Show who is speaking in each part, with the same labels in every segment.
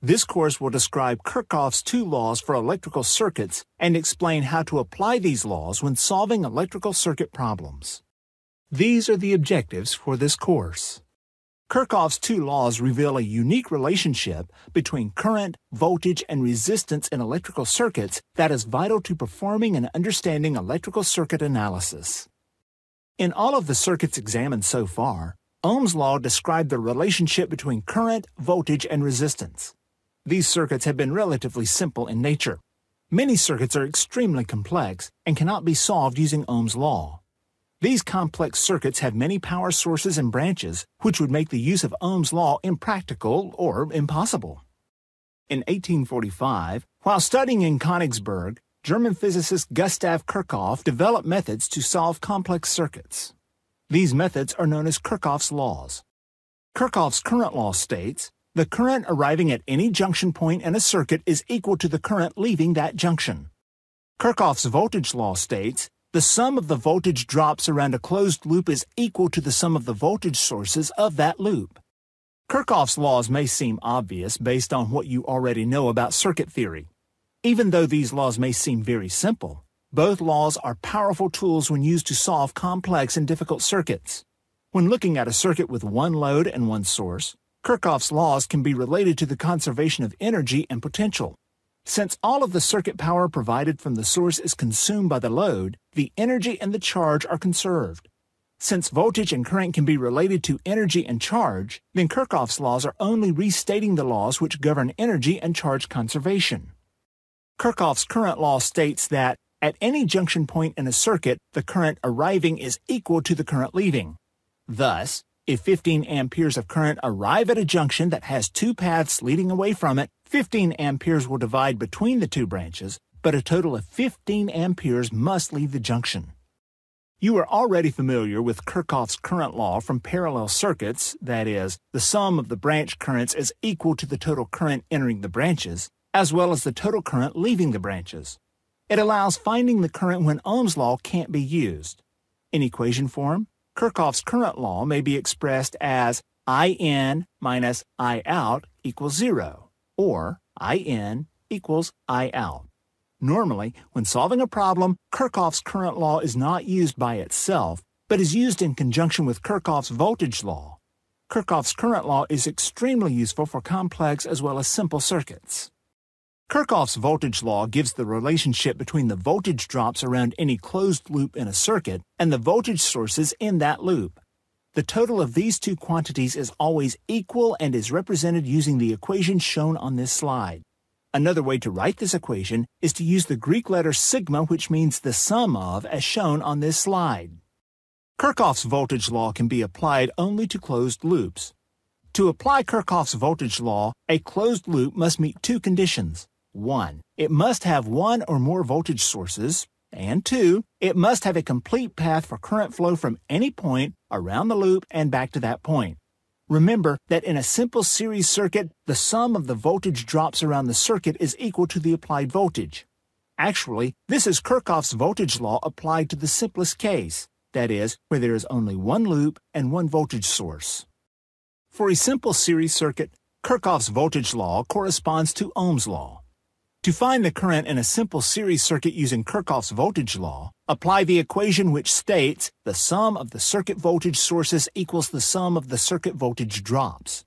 Speaker 1: This course will describe Kirchhoffs' two laws for electrical circuits and explain how to apply these laws when solving electrical circuit problems. These are the objectives for this course. Kirchhoffs' two laws reveal a unique relationship between current, voltage, and resistance in electrical circuits that is vital to performing and understanding electrical circuit analysis. In all of the circuits examined so far, Ohm's law described the relationship between current, voltage, and resistance. These circuits have been relatively simple in nature. Many circuits are extremely complex and cannot be solved using Ohm's law. These complex circuits have many power sources and branches, which would make the use of Ohm's law impractical or impossible. In 1845, while studying in Königsberg, German physicist Gustav Kirchhoff developed methods to solve complex circuits. These methods are known as Kirchhoff's laws. Kirchhoff's current law states, the current arriving at any junction point in a circuit is equal to the current leaving that junction. Kirchhoff's voltage law states, the sum of the voltage drops around a closed loop is equal to the sum of the voltage sources of that loop. Kirchhoff's laws may seem obvious based on what you already know about circuit theory. Even though these laws may seem very simple, both laws are powerful tools when used to solve complex and difficult circuits. When looking at a circuit with one load and one source, Kirchhoff's laws can be related to the conservation of energy and potential. Since all of the circuit power provided from the source is consumed by the load, the energy and the charge are conserved. Since voltage and current can be related to energy and charge, then Kirchhoff's laws are only restating the laws which govern energy and charge conservation. Kirchhoff's current law states that, at any junction point in a circuit, the current arriving is equal to the current leaving. Thus, if 15 amperes of current arrive at a junction that has two paths leading away from it, 15 amperes will divide between the two branches, but a total of 15 amperes must leave the junction. You are already familiar with Kirchhoff's current law from parallel circuits, that is, the sum of the branch currents is equal to the total current entering the branches, as well as the total current leaving the branches. It allows finding the current when Ohm's law can't be used. In equation form, Kirchhoff's current law may be expressed as IN minus Iout equals 0, or IN equals Iout. Normally, when solving a problem, Kirchhoff's current law is not used by itself, but is used in conjunction with Kirchhoff's voltage law. Kirchhoff's current law is extremely useful for complex as well as simple circuits. Kirchhoff's voltage law gives the relationship between the voltage drops around any closed loop in a circuit and the voltage sources in that loop. The total of these two quantities is always equal and is represented using the equation shown on this slide. Another way to write this equation is to use the Greek letter sigma, which means the sum of, as shown on this slide. Kirchhoff's voltage law can be applied only to closed loops. To apply Kirchhoff's voltage law, a closed loop must meet two conditions. 1. It must have one or more voltage sources, and 2. It must have a complete path for current flow from any point around the loop and back to that point. Remember that in a simple series circuit, the sum of the voltage drops around the circuit is equal to the applied voltage. Actually, this is Kirchhoff's voltage law applied to the simplest case, that is, where there is only one loop and one voltage source. For a simple series circuit, Kirchhoff's voltage law corresponds to Ohm's law. To find the current in a simple series circuit using Kirchhoff's voltage law, apply the equation which states the sum of the circuit voltage sources equals the sum of the circuit voltage drops.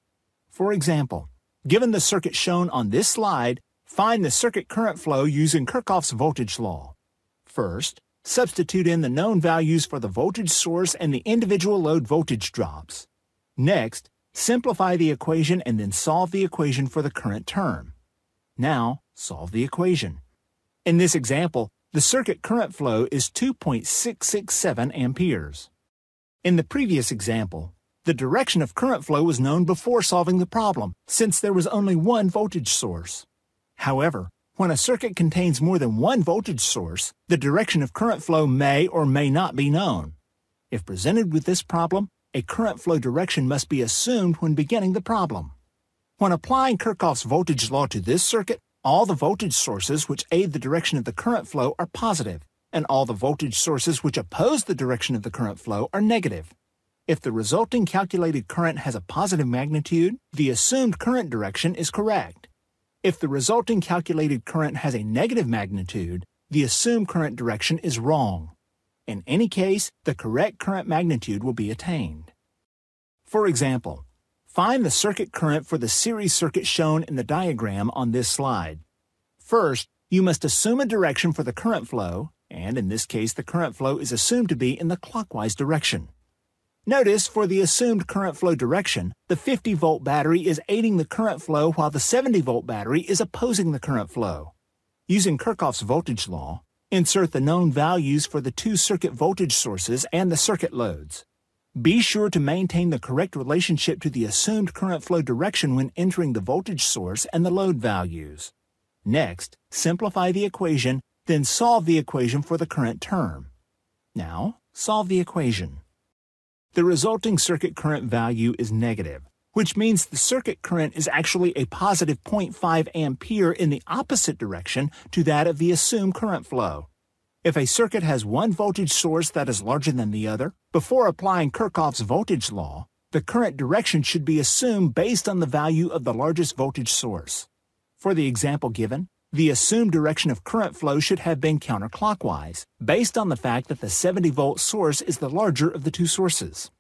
Speaker 1: For example, given the circuit shown on this slide, find the circuit current flow using Kirchhoff's voltage law. First, substitute in the known values for the voltage source and the individual load voltage drops. Next, simplify the equation and then solve the equation for the current term. Now, solve the equation. In this example, the circuit current flow is 2.667 amperes. In the previous example, the direction of current flow was known before solving the problem, since there was only one voltage source. However, when a circuit contains more than one voltage source, the direction of current flow may or may not be known. If presented with this problem, a current flow direction must be assumed when beginning the problem. When applying Kirchhoff's voltage law to this circuit, all the voltage sources which aid the direction of the current flow are positive, and all the voltage sources which oppose the direction of the current flow are negative. If the resulting calculated current has a positive magnitude, the assumed current direction is correct. If the resulting calculated current has a negative magnitude, the assumed current direction is wrong. In any case, the correct current magnitude will be attained. For example, find the circuit current for the series circuit shown in the diagram on this slide. First, you must assume a direction for the current flow, and in this case the current flow is assumed to be in the clockwise direction. Notice for the assumed current flow direction, the 50-volt battery is aiding the current flow while the 70-volt battery is opposing the current flow. Using Kirchhoffs' voltage law, insert the known values for the two circuit voltage sources and the circuit loads. Be sure to maintain the correct relationship to the assumed current flow direction when entering the voltage source and the load values. Next, simplify the equation, then solve the equation for the current term. Now, solve the equation. The resulting circuit current value is negative, which means the circuit current is actually a positive 0.5 ampere in the opposite direction to that of the assumed current flow. If a circuit has one voltage source that is larger than the other, before applying Kirchhoffs' voltage law, the current direction should be assumed based on the value of the largest voltage source. For the example given, the assumed direction of current flow should have been counterclockwise, based on the fact that the 70-volt source is the larger of the two sources.